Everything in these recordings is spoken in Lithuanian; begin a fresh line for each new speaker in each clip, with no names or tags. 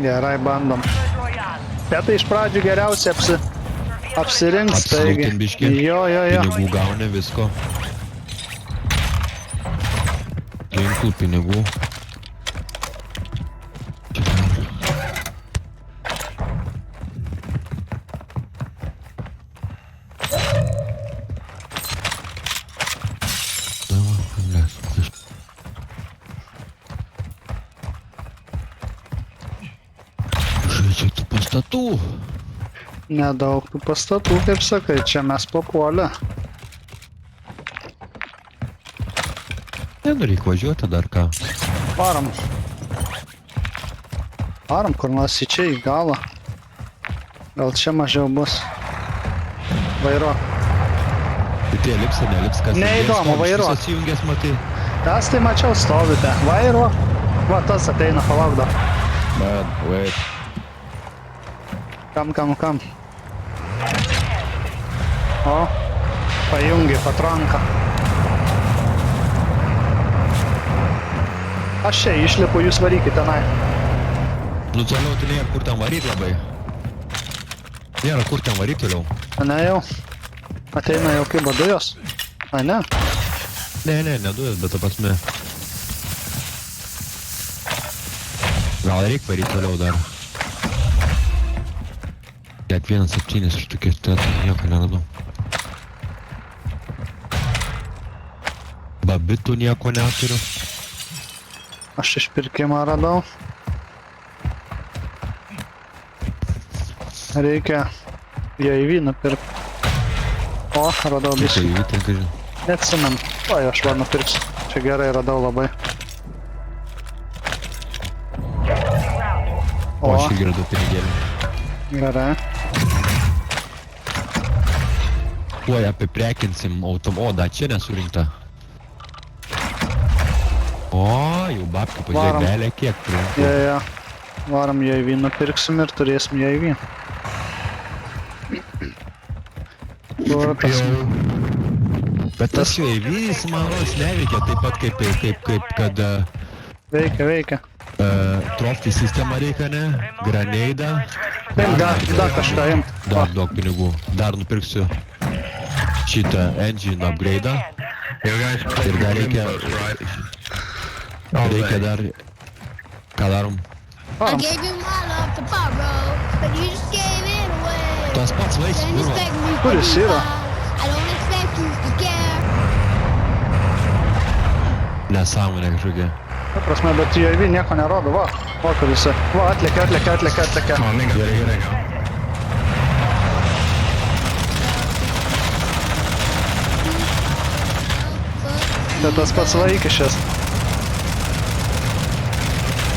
Gerai, bandom. Bet tai iš pradžių geriausiai apsirinks, taigi.
Apsilūkin biškį.
Jo.
Pinigų gauni visko. Ginklų, pinigų. Žaidžia tų pastatų.
Nedaug tų pastatų, kaip sakai, čia mes papuolę.
Nereikia važiuoti dar ką.
Varom. Varom kur nors į čia, į galą. Gal čia mažiau bus. Vairo.
Tai tie lips ar nelips, kas...
Neįdomu, vairo.
Visas įjungęs, matai.
Tas tai mačiau stovite. Vairo. Va, tas ateina, palauk dar.
Man, wait.
Kam. O, pajungi patranką. Aš čia išlipu, jūs varykit tenai.
Nu toliau tai nėra kur ten varyt labai. Nėra kur ten varyt toliau.
Ne jau. Ateina jau kaip dujos. Ai ne?
Ne dujos, bet ta prasme. Gal reik varyt toliau dar. Kiek 1.7 iš tokiais tetų nieko neradau. Babitų nieko neturiu.
Aš išpirkimą radau. Reikia UAV nupirkti. O, radau
Visą
biškį.
įvytį, kažin.
Neatsimenu. Oi, aš va nupirksiu. Čia gerai radau labai.
O, aš irgi radau pinigėlį.
Gerai.
Tuoj apiprekinsim automodą, čia nesurinkta. O, jau babkių
Varom.
pažiūrėk, belė kiek priimtų.
Jo. Varom UAV nupirksim ir turėsim UAV. Kur tas...
Bet tas UAV, jis man rodos neveikia taip pat kaip kad
Veikia.
Trofty sistema reikia, ne? Graneidą.
Taip, dar kažką imt.
Dar daug pinigų. Dar nupirksiu šitą engine upgrade'ą. Ir dar reikia dar... Ką darom?
I gave you my love to borrow, but you just gave it away.
Tas pats vaisius,
Don't
bro.
expect me
Kur
to
jis
be
yra?
fine. I don't expect you to care.
Nesąmonė kažkokia.
Ta prasme, bet UAV nieko nerodo, va. Va, kur jisai. Va, atlėkia.
Gerai.
Tai tas pats vaikišės.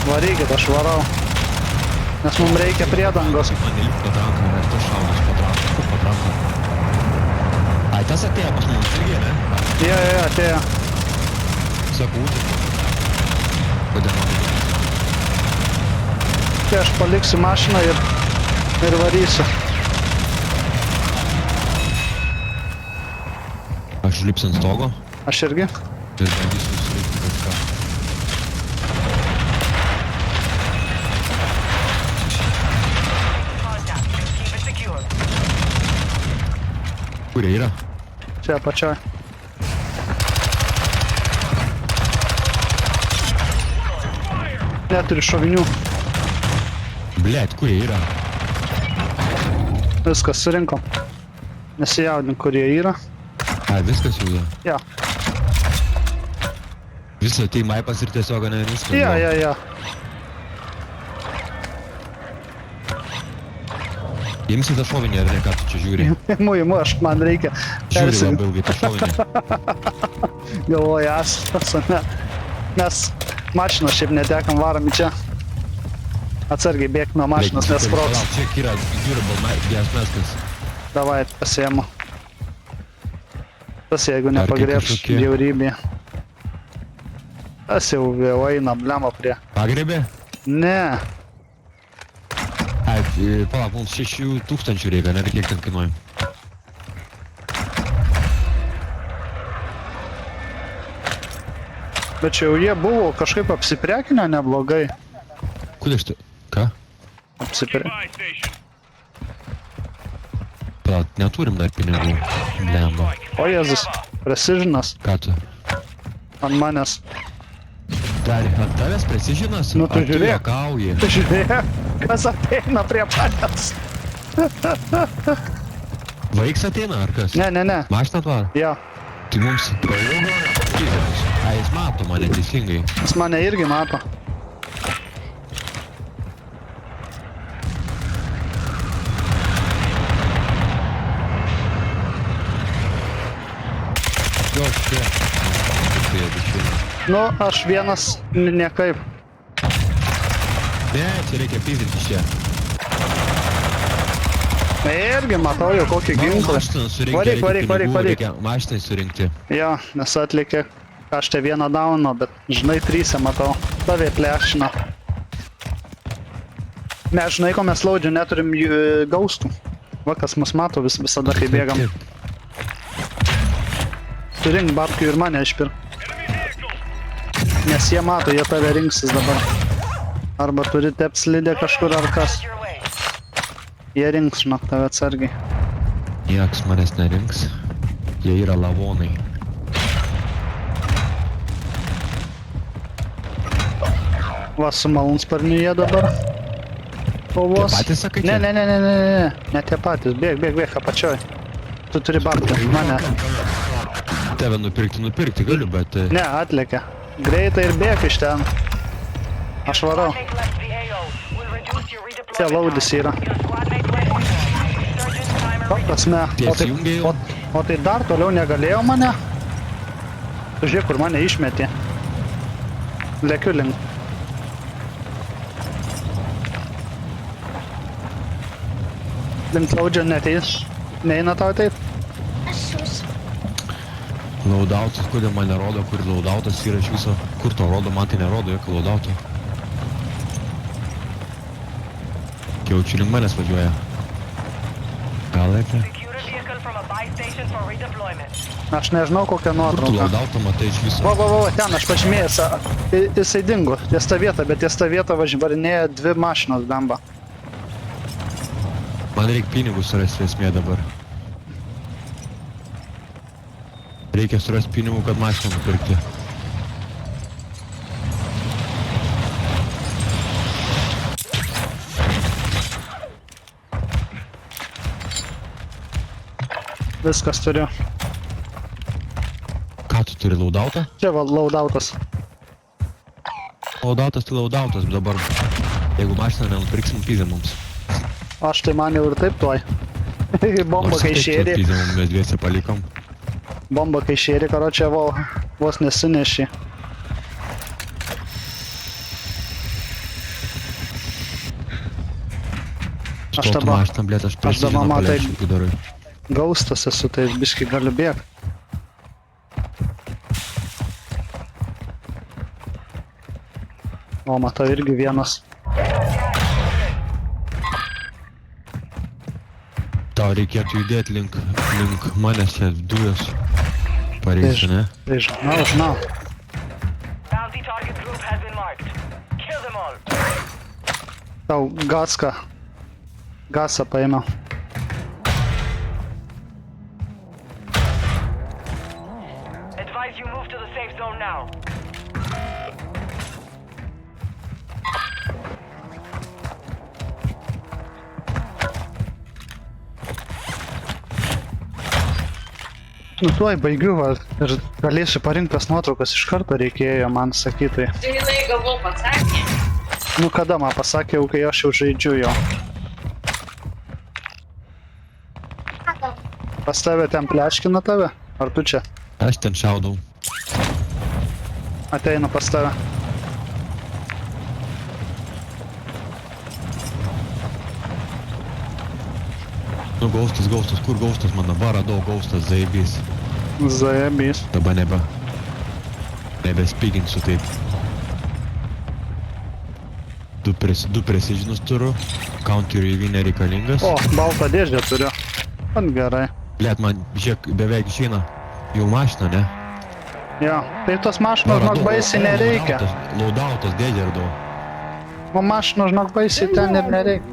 Varykit, aš varau. Nes mums reikia priedangos.
Man įlipt patranką, ar tas šaudas patranką. Ai, tas atėjo pas mums irgi, ne?
Jo, atėjo.
Sakau, kodėl man įlipt?
Tai aš paliksiu mašiną ir varysiu.
Aš lipsiu ant stogo
Aš irgi.
ir bandysiu surinkti kažką. Kur jie yra?
Čia apačioj. Neturi šovinių.
Blet, kur jie yra?
Viskas surinkom. Nesijaudink, kur jie yra.
Ai, viskas jau yra.
Jo.
Visą tai maipas ir tiesiog, ne, viskas.
Jo.
Imsi tą šovinį, ar ne, ką tu čia žiūri?
Imu, man reikia.
Žiūri labai ilgai tą šovinį.
Galvoju, asas, ne. Mes mašinos šiaip netekam, varom į čia. Atsargiai bėk nuo mašinos, nes sprogs.
Čia yra durable gas maskas.
Davai, pasiemu. Tas jeigu
Dar
nepagriebš
kažkokie?
bjaurybė. Tas jau eina blemo prie.
Pagrebė?
Ne.
Ai, palauk, mums 6,000 reikia, ne, kiek ten kainuoja.
Bet čia jau jie buvo kažkaip apsiprekinę neblogai.
Kodėl štai? Ką?
Apsipirė.
Plat, neturim dar pinigų. Blemba.
O Jėzus, precisionas
Ką tu?
ant manęs.
Dar ant tavęs precisionas?
Nu, tu
Ar
žiūrėk.
juokauji?
Tu žiūrėk, kas ateina prie manęs.
Vaiks ateina ar kas?
Ne, ne, ne.
Mašina atvaro?
Jo,
Tai mums... A, jis mato mane teisingai.
jis mane irgi mato.
Jo, čia. Tai biškiai.
Nu, aš vienas niekaip.
Ne, čia reikia pizdyt iš čia.
Irgi matau jau kokį ginklą.
Mašiną surinkti,
Varyk,
reikia
varyk, varyk,
pinigų,
varyk.
reikia mašinai surinkti.
Jo, nes atlikė kažtai vieną dauno, bet žinai, 3 matau. Tavė plešina. Ne, žinai, ko mes laudžiu, neturim gaustų. Va, kas mus mato visada, kai bėgam. Surink babkių ir mane išpir. Nes jie mato, jie tave rinksis dabar. Arba turi tep slidę kažkur ar kas. Jie rinks, žinok, tave atsargiai.
Nieks manęs nerinks. Jie yra lavonai.
Va, su malūnsparniu jie dabar. Kovos.
Tie patys sakai
Ne,
čia?
ne, ne, ne, ne, ne, ne tie patys. Bėg, bėg, bėg, apačioj. Tu turi babkių, mane.
Tave nupirkti galiu, bet...
Ne, atlėkė. Greitai ir bėg iš ten. Aš varau. Čia laudis yra. O, prasme.
Tiesijungiai jau?
O tai dar toliau negalėjo mane? Tu žiūrėk, kur mane išmetė. Lekiu link. Link laudžio neteis. Neina tau ateit?
Laudautas, kodėl man nerodo, kur laudautas yra iš viso. Kur to rodo, man tai nerodo, jokio laudauto. Jaučiu link manęs važiuoja. Gal reikia?
Aš nežinau kokią
Kur tu
nuotrauką.
laudautą matai iš viso?
Va, ten aš pažymėjęs. Jisai dingo. Ties tą vietą, bet ties tą vietą varinėja 2 mašinos bemba.
Man reikia pinigus surasti esmė dabar. Reikia surasti pinigų, kad mašiną nupirkti.
Viskas turiu.
Ką tu turi, laudautą?
Čia va, laudautas.
Laudautas tai laudautas, bet dabar jeigu mašiną nenupirksim, pizė mums.
Aš tai man jau ir taip tuoj. Bomba kai šėrė.
Pizė mums mes dviese palikom.
Bomba kai šėrė, karočią vos nesinešė. Aš
Stotų
dabar-
mašiną, blėt, aš prisižinau
dabar matai-
paleidžiu, kai darai.
Gaustas esu, tai biškai galiu bėgt. O, matau irgi vienas.
Tau reikėtų judėti link manęs čia dujos. Pareisi, ne?
Tai žinau.
Bounty target group has been marked. Kill them all.
Tau gasą paėmiau.
Advise you move to the safe zone now.
Nu tuoj baigiu va, ir galėsiu parinktas nuotraukas iš karto reikėjo man sakyti.
Tai jinai galvo pasakė.
Nu kada man pasakė, jau kai aš jau žaidžiu jo. Pas tave ten pleškina tave? Ar tu čia?
Aš ten šaudau.
Ateinu pas tave.
Nu, gaustas, kur gaustas, man dabar radau gaustas, zaibys.
Zajebys.
Dabar nebespiginsiu taip. Du precisionus turiu, counter UAV nereikalingas.
O, baltą dėžę turiu. Man gerai.
Blet, man žiek, beveik išeina jau mašina, ne?
Jo, tai tos mašinos man baisiai nereikia.
Laudautas dėdė radau.
O mašino, žinok, baisiai ten ir nereikia.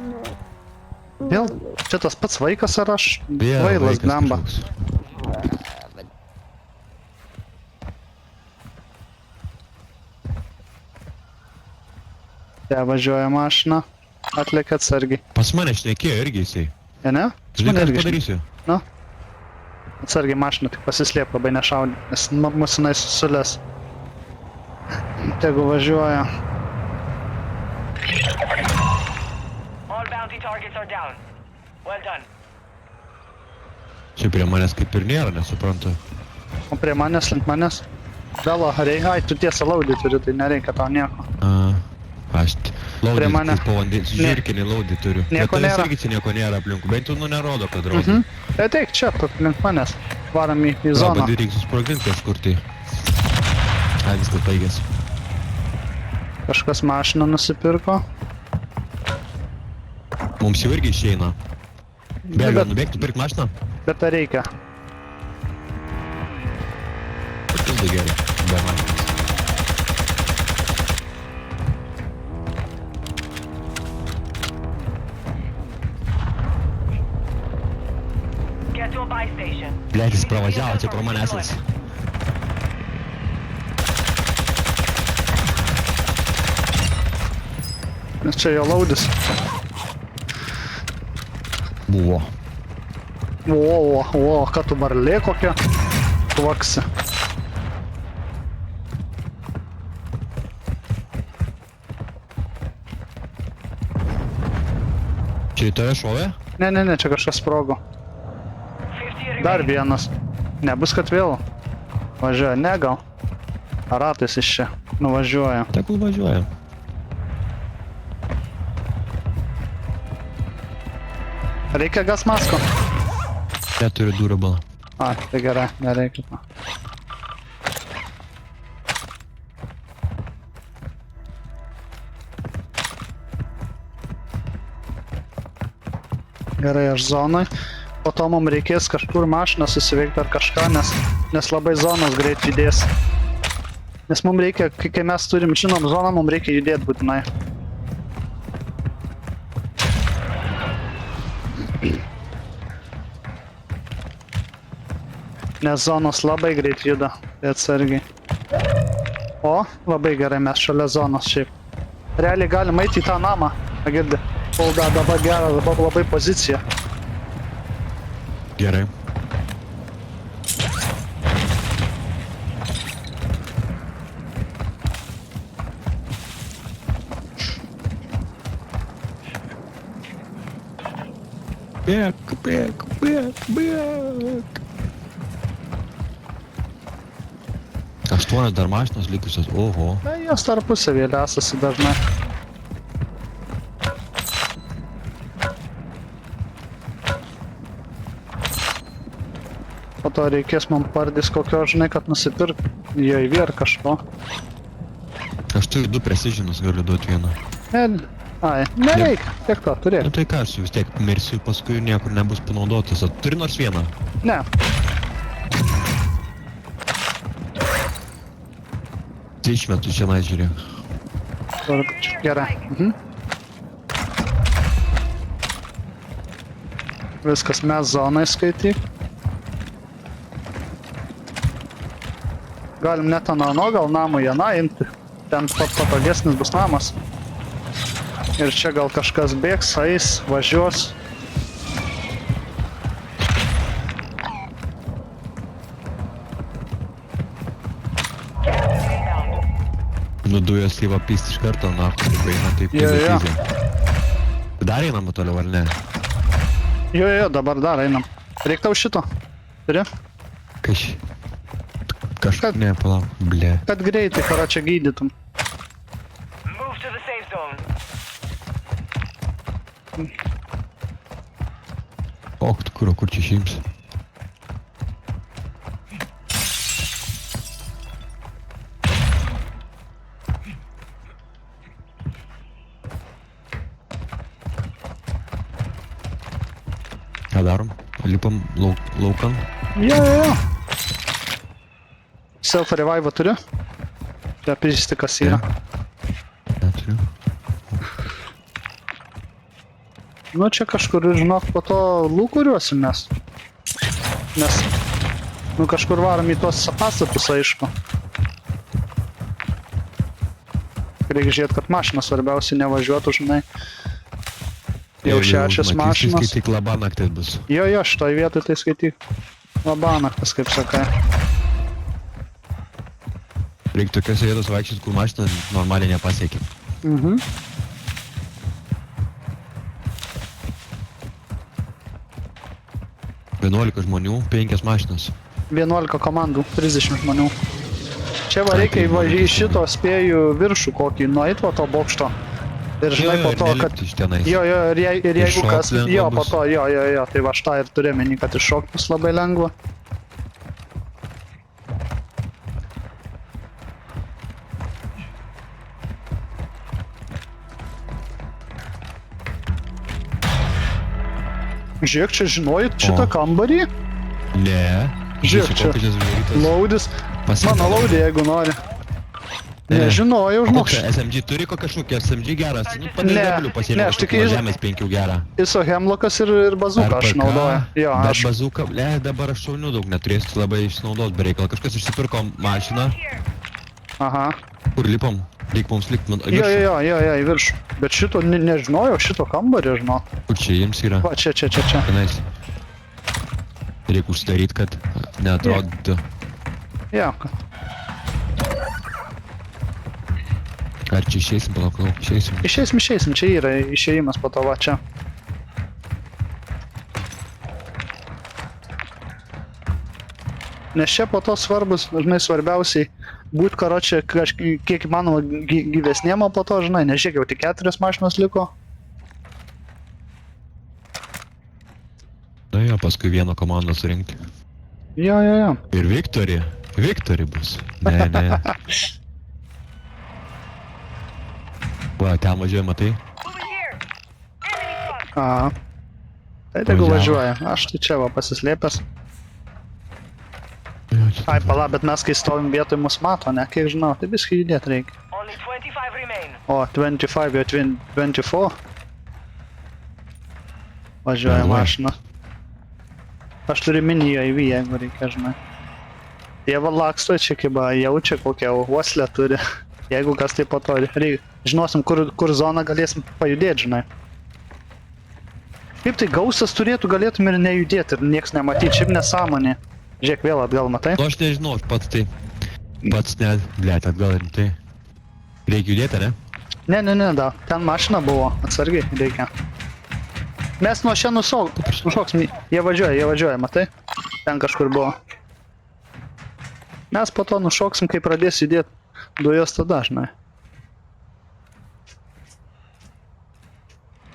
Vėl, čia tas pats vaikas ar aš?
Vėl
Vailas,
vaikas
blemba.
kažkoks.
Te važiuoja mašina. Atlėkia atsargiai.
Pas mane šnekėjo irgi jisai.
Ne?
Žinai, ką aš
irgi
padarysiu?
Nu? Atsargiai mašina, tik pasislėp labai nešaudė, nes mūsinai susulės. Tegu važiuoja.
All bounty targets are down. Well done.
Čia prie manęs kaip ir nėra, nesuprantu.
O prie manęs, link manęs. Vėlo, reikia, ai, tu tiesą laudį turi, tai nereikia tau nieko.
Aš laudį
mane.
po vandens, žirkinį laudį turiu.
Nieko
Bet tavęs
nėra.
irgi čia nieko nėra aplinkų, bent jau nerodo, kad rodo.
Ateik čia, link manęs. Varam į
Gal
zoną.
bandyt reikia susprogdinti kažkur tai. Ai, viskas baigės.
Kažkas mašiną nusipirko.
Mums jau irgi išeina. Bėga,
bet-
nubėgti pirkt mašiną?
Bet ar reikia?
Labai gerai. Be mašinos.
Get to a buy station.
Blet, jis pravažiavo čia pro manęs.
Nes čia jo laudis.
Buvo.
O, ką tu varlė kokia? Tvaksi.
Čia į tave šovė?
Ne, čia kažkas sprogo.
50
Dar
remaining.
vienas. Nebus, kad vėl. Važiuoja, ne gal. Ratais iš čia. Nuvažiuoja.
Tegul važiuoja.
Reikia gas masko?
Neturiu durable.
A, tai gerai, nereikia. Gerai, aš zonai. Po to mums reikės kažkur mašiną susiveikti ar kažką, nes labai zonos greit judės. Nes mums reikia, kai mes turim, žinom zoną, mums reikia judėti būtinai. Nes zonos labai greit juda, tai atsargiai. O, labai gerai, mes šalia zonos šiaip. Realiai galim eiti į tą namą, girdi. Polda dabar gera, dabar labai pozicija.
Gerai. Bėk. 8 dar mašinos likusios, oho.
Na, jos tarpusavį lesasi dažnai. Po to reikės man pardys kokio, žinai, kad nusipirk JV ar kažko.
Aš turiu 2 precisionus, galiu duoti vieną.
Nereikia, tiek to, turėk.
Nu tai ką, aš vis tiek mirsiu, paskui niekur nebus panaudotas. O turi nors vieną?
Ne.
Tai išmetu čia žiūrėk.
Gerai. Viskas, mes zonai skaityk. Galim net ant ano, gal namų jena imti. Ten patogesnis bus namas. Ir čia gal kažkas bėgs, eis, važiuos.
Nu dujos tai va pyst iš karto, na, kaip eina taip
Jo.
easy. Dar einama toliau, ar ne?
Jo, dabar dar einam. Reik tau šito. Turi?
Kažkaip ne, palauk, ble.
Kad greitai, karo čia gydytum.
Move to the safe zone.
Ok, kur čia šims? Ką darom? Lipam laukan?
Jo. Self revive turiu. Čia prižisti kas yra.
Neturiu.
Nu, čia kažkur, žinok, po to lūkuriuosim mes. Nes, nu, kažkur varom į tuos pastatus, aišku. Reikia žiūrėti, kad mašinas svarbiausiai nevažiuotų, žinai. Jau 6 mašinas.
Skaityk labanaktis bus.
Jo, šitoj vietoj tai skaityk labanaktis, kaip sakai.
Reikia tokiose vietose vaikščioti, kur mašina normaliai nepasiekia.
Mhm.
Vienuolika žmonių, 5 mašinas.
11 komandų, 30 žmonių. Čia va reikia įvažiai šito spėjų viršų kokį, nueit va to bokšto. Ir žinai po to, kad...
iš tenais.
Jo, ir jeigu
Iššokt
kas...
lengva
Jo, po
bus.
to, jo, tai va štai ir turėjome, kad iššokt bus labai lengva. Žiūrėk, čia žinojot šitą kambarį?
Ne.
Žiūrėk, čia
Kokias žvaigždės.
laudis.
Pasidarė.
Mano laudė, jeigu nori.
Ne.
Nežinojau, žinok.
Kokia SMG turi kokią šūkį? SMG geras. Nu,
Ne,
padėdėlių
ne,
pasiėmė
aš tik
kažkokį nuo
iš-
žemės 5 gerą.
Iso Hemlockas ir bazuką aš naudoju. Jo,
Bet
aš...
bazuką, dabar aš šaunių daug neturėsiu, labai išnaudos bereikal. Kažkas išsipirko mašiną,
Aha.
kur lipom. Reik mums likt
Jo, į viršų. Bet šito nežinojau, šito kambario žinau.
Kur čia jiems yra?
Va, čia.
Tenais. Reikia užsidaryt, kad neatrodytų.
Jo,
Ar čia išeisim, palauk, išeisim.
išeisim, čia yra išėjimas po to, va, čia. Nes čia po to svarbus, žinai, svarbiausiai būt karočią kiek įmanoma gyvesnėm, o po to, žinai, nežiūrėk, jau tik 4 mašinos liko.
Na jo, paskui vieną komandą surinkti.
Jo.
Ir Viktori bus. Ne. Va, ten važiuoja, matai?
Moving here. Enemy spot.
Aha. Tai tegu
Važiavo.
važiuoja, aš tai čia va pasislėpęs. Ai, pala, bet mes kai stovim vietoj mus mato, ne, kiek žinau, tai viskai judėt reikia.
Only 25 remain.
O, 25, jau 24. Važiuoja
Lengvai.
mašina. Aš turiu mini AV, jeigu reikia, žinai. Jie va laksto čia, kaip jaučia kokią uoslę turi. Jeigu kas tai po to reikia. Žinosim, kur zoną galėsim pajudėti, žinai. Kaip tai gausas turėtų, galėtum ir nejudėti ir nieks nematyti, šiaip nesąmonė. Žiūrėk, vėl atgal, matai?
Nu, aš nežinau, aš pats tai... Pats ne, blėt, atgal ir tai... Reikia judėti, ne?
Ne, da. Ten mašina buvo, atsargiai reikia. Mes nuo čia nušoksim. Jie važiuoja, matai? Ten kažkur buvo. Mes po to nušoksim, kai pradės judėti dujos tada, žinai.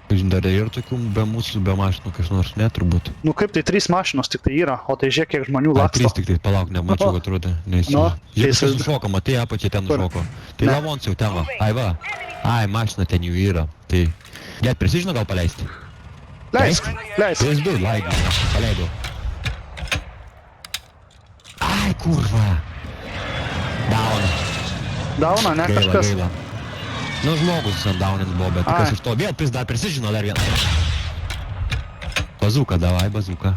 Žinai, dar ir tokių be mūsų, be mašinų, kas nors, ne, turbūt.
Nu kaip tai 3 mašinos tik tai yra, o tai žiūrėk, kiek žmonių
A, 3
laksto.
tik tai, palauk, nemačiau, kad atrodo, neįsivaizduoju.
Nu,
Jie
tai
viskas
įsivaizduoju.
nušoko, matai, apačiai ten
Kur?
nušoko. Tai
Ne.
lavons jau ten va. Ai va. Ai, mašina ten jų yra. Tai... Net prisižino gal paleisti.
Leisk.
PS2, laidinį, paleidau. Ai, kurva. Down.
Dauna, ne,
Gaila,
kažkas.
gaila. Nu, žmogus ant downint buvo, bet
Ai.
kas iš to vėl dar prisižino dar vieną. Bazuka, davai, bazuka.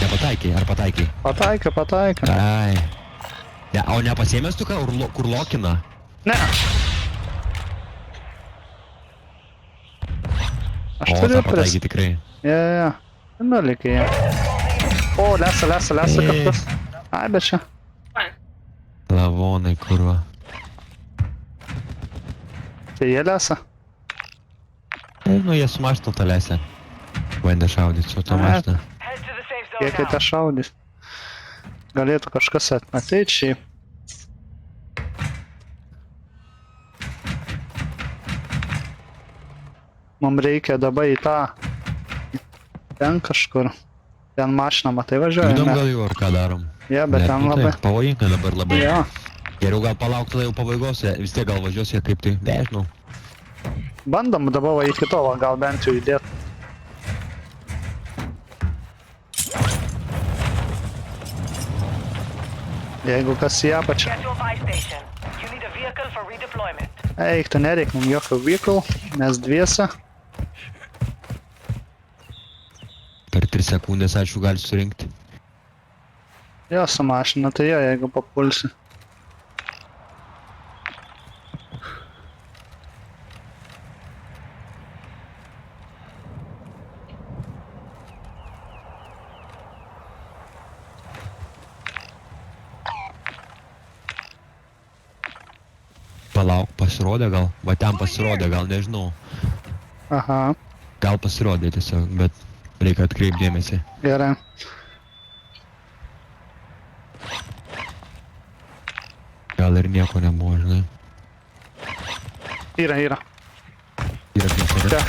Nepataikiai, ar pataikiai?
Pataikė.
Ai. Ne, o nepasiėmęs tu ką, kur lokina?
Ne. Aš
O,
turiu
tą pataikiai tikrai.
Ja. Nulikai jie. O, lesa kažkas. Ai, bet čia.
Fine.
Lavonai, kurva.
Tai jie lesa.
Nu, jie su mašina tą lesę. Bandė šaudyti su tą
Ai.
mašiną.
Head to the safe
Jie
zone
kai
now.
te šaudys. Galėtų kažkas ateit šiaip. Mums reikia dabar į tą... Ten kažkur. Ten mašiną, matai, važiuoja.
Judam
ne?
gal jau, ar ką darom?
Jo, bet ten
nu
labai...
taip, pavojinga dabar labai.
Jo.
Geriau gal palauk tada jau pabaigos, vis tiek gal važiuos jie kaip tai, nežinau.
Bandom dabar va iki to, va, gal bent jau įdėt. Jeigu kas į apačią.
Get to a buy station. You need a vehicle for redeployment.
Eik, tu nereik mums jokio vehicle, mes dviese.
3 sekundės, aišku, gali surinkti.
Jo, su mašina, tai jo, jeigu papulsi.
Palauk, pasirodė gal? Va ten pasirodė, gal nežinau.
Aha,
Gal pasirodė tiesiog, bet reikia atkreipti dėmesį.
gerai.
Gal ir nieko nebuvo, žinai.
Yra.
Yra klisterė.
Čia.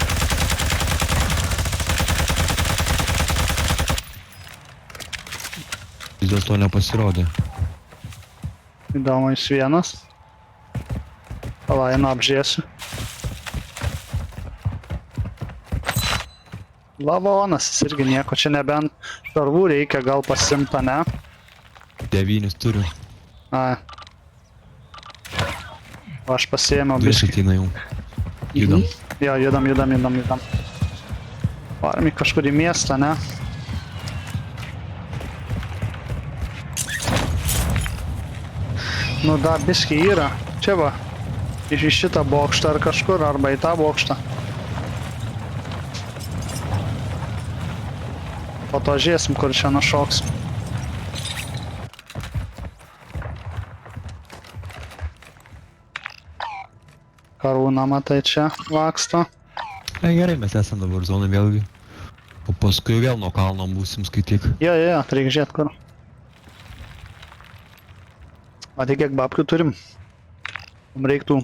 Vis dėlto nepasirodė.
Įdomu, jis vienas. Palainu, apžiesiu. Lavonas, jis irgi nieko, čia nebent šarvų reikia gal pasimta, ne?
9 turiu.
Ai. O aš pasiėmiau
2
biškį.
ateina jau. Judam.
Jo, judam. Varom į kažkur į miestą, ne? Nu, dar biškį yra. Čia va. Iš į šitą bokštą ar kažkur, arba į tą bokštą. Po to žiūrėsim, kur čia nušoksim. Karūną matai čia laksto.
Na gerai, mes esame dabar zonai vėlgi. O paskui vėl nuo kalno būsim skaityk.
Jo, reikia žiūrėt kur. O tai kiek babkių turim? Mums reiktų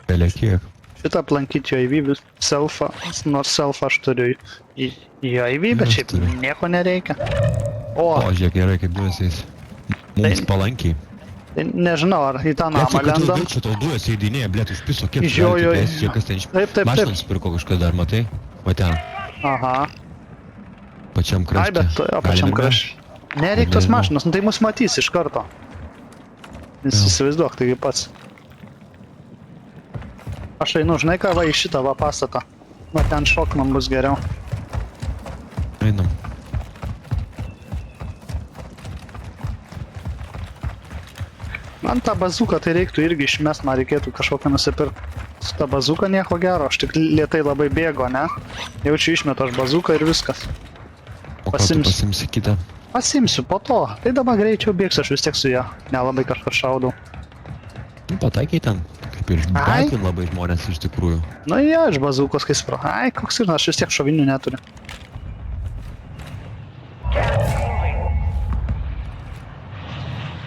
Belė kiek.
šitą aplankyti jo įvybį, selfą, nors selfą aš turiu į jo įvybį, bet
Aš
šiaip
turiu.
nieko nereikia. O,
O, žiūrėk, gerai, kaip dujasiais. Mums
Tai-
palankiai.
tai nežinau, ar į tą namą
Kad
lendam.
čia tau dujas įdinėja, blėt, iš piso, kiek
Jo, jo,
čia kas ten iš...
Taip.
Mašiną nusipirko kažką dar, matai? Va ten,
Aha.
pačiam krašte.
Ai, bet to pačiam krašte. Nereik tos
Nežinau.
mašinos, nu tai mus matys iš karto. Jis
Jo.
įsivaizduok, taigi pats. Aš einu, žinai ką, va į šitą va pastatą. Va ten šok man bus geriau.
Einam.
Man tą bazuką tai reiktų irgi išmest, man reikėtų kažkokią nusipirkti. Su tą bazuką nieko gero, aš tik lietai labai bėgo, ne? Jaučiu išmetu aš bazuką ir viskas.
O ką tu
Pasiimsiu.
pasimsi kitą?
Pasimsiu po to, tai dabar greičiau bėgsiu, aš vis tiek su ją nelabai kažką šaudau.
Nu, pataikiai ten. Kaip ir
Ai.
batin labai žmonės iš tikrųjų.
Nu jo, iš bazukos kai spro. Ai, koks ir, aš vis tiek šovinių neturiu.
Gas is moving.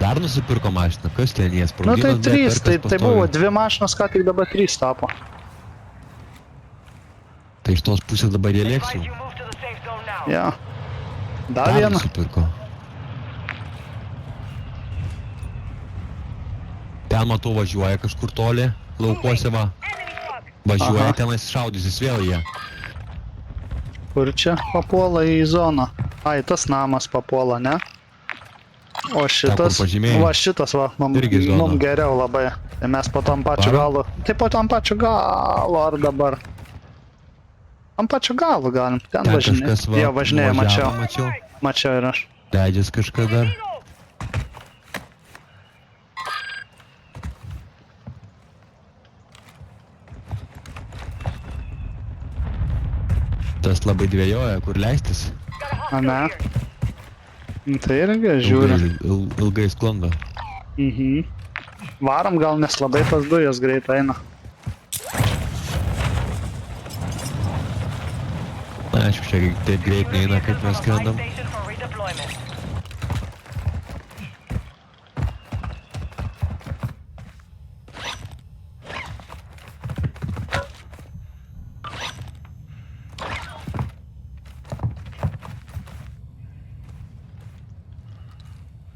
Dar nusipirko mašiną, kas ten jie
Nu
sprogino?
tai
bet
trys, tai
perkas
buvo
pastoviai.
2 mašinos, ką tik dabar 3 tapo.
Tai iš tos pusės dabar jie lėks
Advise
jau.
you move to the safe zone now.
Jo. Dar
Dar
vieną.
nusipirko. Ten matau važiuoja kažkur toli, laukuose va. Važiuoja,
Aha.
tenais šaudysis vėl jie.
Kur čia papuola į zoną? Ai, tas namas papuola, ne? O šitas,
pažymėjai?
va šitas va,
Irgi zona.
mum geriau labai. Tai mes po tom pačiu
Varom?
galu. Tai po tom pačiu galu ar dabar? Tam pačiu galu galim. Ten
Ten
važinėja.
kažkas va.
Jo, važinėja,
nuvažiavo,
mačiau.
mačiau.
Mačiau ir aš.
Leidžias kažką dar. Tas labai dvėjoja, kur leistis.
A ne? Nu, tai irgi žiūri.
Ilgai sklando.
Mhm. Varom gal, nes labai tas dujas greit eina.
Na, aišku, čia taip greit neina, kaip mes
Supply
skrendam.
station for redeployment.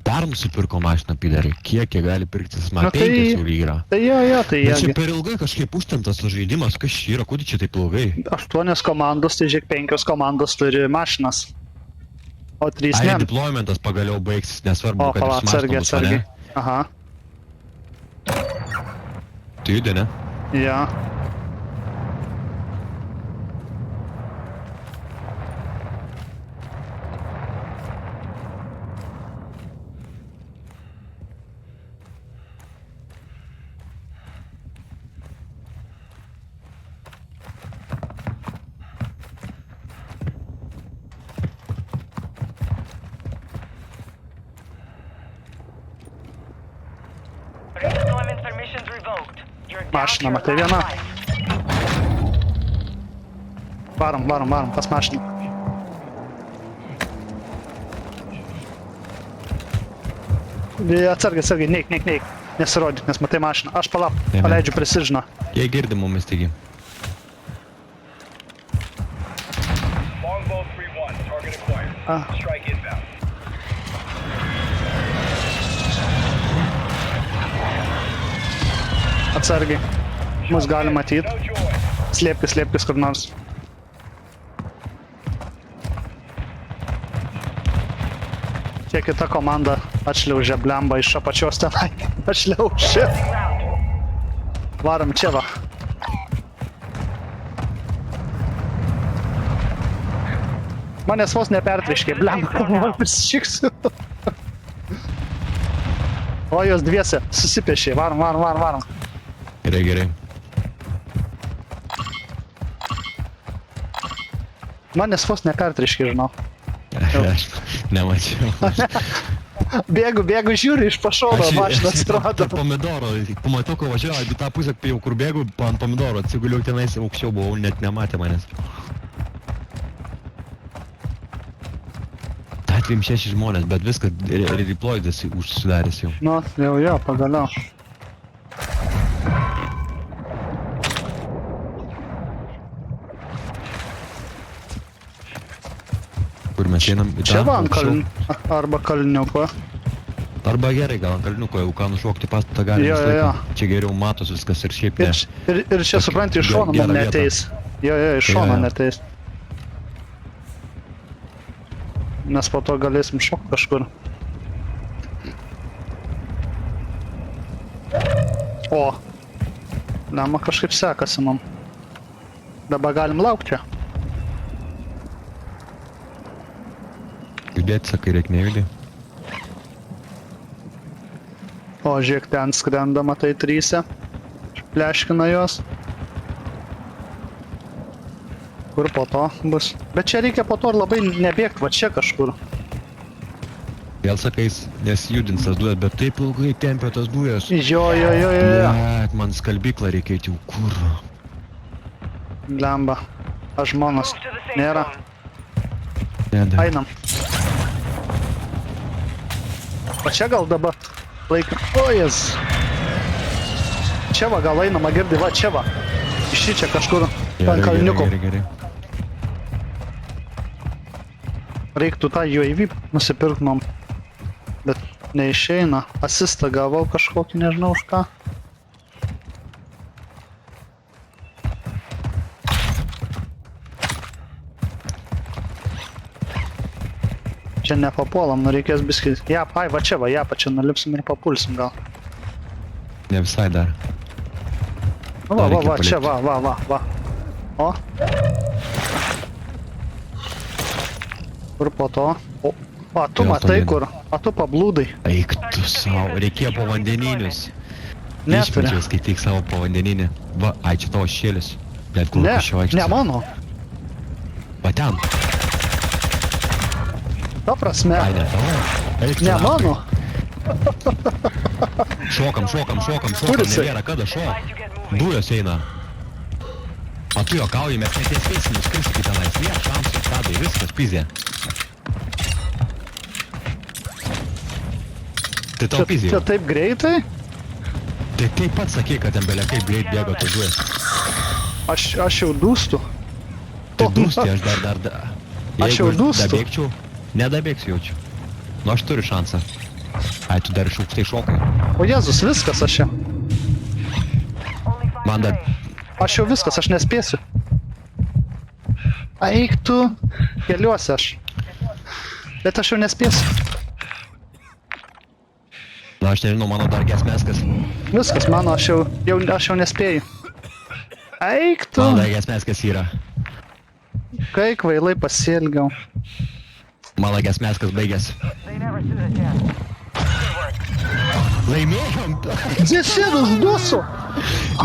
Dar nusipirko mašiną pidarai. Kiek jie gali pirktis? Man
Na tai-
5 jau yra.
Tai jo, tai
Bet čia
jie.
per ilgai kažkaip užtemtas tas žaidimas, kas čia yra, kodėl čia taip ilgai?
8 komandos, tai žiūrėk, 5 komandos turi mašinas. O 3
Ai,
ne.
deploymentas pagaliau baigsis, nesvarbu,
O,
kad
pala,
iš mašinos
atsargiai,
bus, ane?
atsargiai. Aha.
Tu judė, ne?
Jo.
You're down
Mašina,
to your
matai
last
viena?
life.
Varom pas mašiną. Atsargiai, neik. Nesirodyk, nes matai mašiną. Aš paleidžiu precisioną.
Jie girdi mumis taigi.
Longbow 3-1, target acquired.
Ah.
Strike inbound.
Atsargiai. Mus gali matyti.
No joy.
Slėpkis kur nors. Čia kita komanda atšliaužė blemba iš apačios tenai. Atšliaužė. Varom čia va. Manęs vos nepertriškė, blemba, prisišiksiu. O jos dviese susipešė, varom.
Gerai.
Manęs vos nepertriškė, žinau.
Aš nemačiau.
Bėgu, žiūriu iš pašono, mašina atsirado.
Pomidoro, pamatau, ko važiavo, į tą pusę, jau kur bėgu, ant pomidoro, atsiguliau tenais, aukščiau buvau, net nematė manęs. Atvim 6 žmonės, bet viskas redeploydas užsidaręs jau.
Nu, jau, pagaliau.
Kur mes einam? Į tą
Čia va ant
aukščiau?
kalniuko. Arba kalniuko.
Arba gerai, gal ant kalniuko, jeigu ką nušokti pastatą gali.
Jo,
visą
jo.
laiką. Čia geriau matos viskas ir šiaip ne.
Ir čia, supranti, iš šono
Gera
man
vieta.
neteis. Jo, iš šono
Jo.
neteis. Nes po to galėsim šokti kažkur. O. Lema kažkaip sekasi man. Dabar galim laukti čia.
Judėti, sakai, reik nejudė.
O, žiūrėk, ten skrenda, matai, tryse. Pleškina jos. Kur po to bus? Bet čia reikia po to ir labai nebėgti, va čia kažkur.
Vėl sakais, nes judins tas dujas, bet taip ilgai tempia tas dujas.
Jo.
Blet, man skalbyklą reikia eiti jau kur.
Lemba. Aš žmonas.
Move to the safe
Nėra.
zone.
Neda.
Einam. O čia gal dabar laikam. O, jas. Čia va gal einama, girdi, va čia va. Iš čia kažkur ant kalniuko.
Gerai.
Reiktų tą UAV nusipirkt man. Bet neišeina. Asistą gavau kažkokį, nežinau už ką. Čia nepapuolam, nu reikės biskį. Ai, va čia čia nulipsim ir papulsim gal.
Ne visai dar.
Nu,
Dar reikia
va, čia,
palikti.
va. O. Kur po to? O, a, tu
Vėl
matai
tolyn.
kur? A, tu pablūdai.
Eik tu savo, reikėjo povandeninius.
Neturi.
Išmečiau, skaityk savo povandeninį. Va, ai, čia tavo šėlis. Bet kur
Ne,
šio aikštės?
ne mano.
Va ten.
Ta prasme,
Ai, ne tavo. Eik tu
ne
nafkai.
mano.
Šokam,
Kur jisai?
nebėra, kada šok.
Advise you get moving.
Dujos eina. O tu juokauji, mes net nespėsim nuskristi tenais. Nėra šansų, tadai, viskas, pizė. Tai tau pizė.
Čia taip greitai?
Tai taip pat sakė, kad ten belia kaip greit bėga tos dujos.
Aš jau dūstu.
Tai dūsti, aš dar.
Aš jau dūstu.
Dabėgčiau, nedabėgsiu jaučiu. Nu, aš turiu šansą. Ai, tu dar iš aukštai šokai.
O Jėzus, viskas aš čia.
Only 5
Man dar...
remain.
Aš jau viskas, aš nespėsiu. Eik tu. Keliuosi aš. Bet aš jau nespėsiu.
Na, aš nežinau, mano dar gesmeskas.
Viskas, mano, aš jau nespėju. Eik tu.
Mano dar gesmeskas yra.
Kai kvailai pasielgiau.
Mano gesmeskas baigęs.
They never stood a chance. Good work.
Laimėjom!
Zesėdus dusu.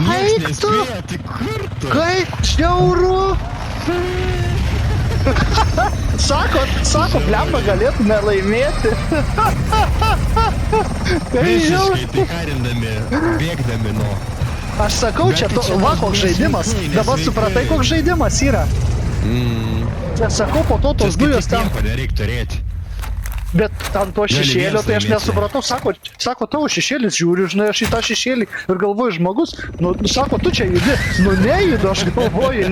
Niekas
Eik tu.
nespėjo, tai kur tu?
Kaip žiauru. Sako, blemba galėtume laimėti. Kaip žiauru.
Visiškai tai karindami, bėgdami nuo...
Aš sakau, čia to, va koks žaidimas. Dabar supratai, koks žaidimas yra. Čia sakau, po to tos dujos ten.
Nieko nereik turėti.
Bet ant to šešėlio, tai aš
laimėti.
nesupratau, sako, tavo šešėlis žiūriu, žinai, aš į tą šešėlį ir galvoju, žmogus, nu, sako, tu čia judi, nu nejudu, aš galvoju,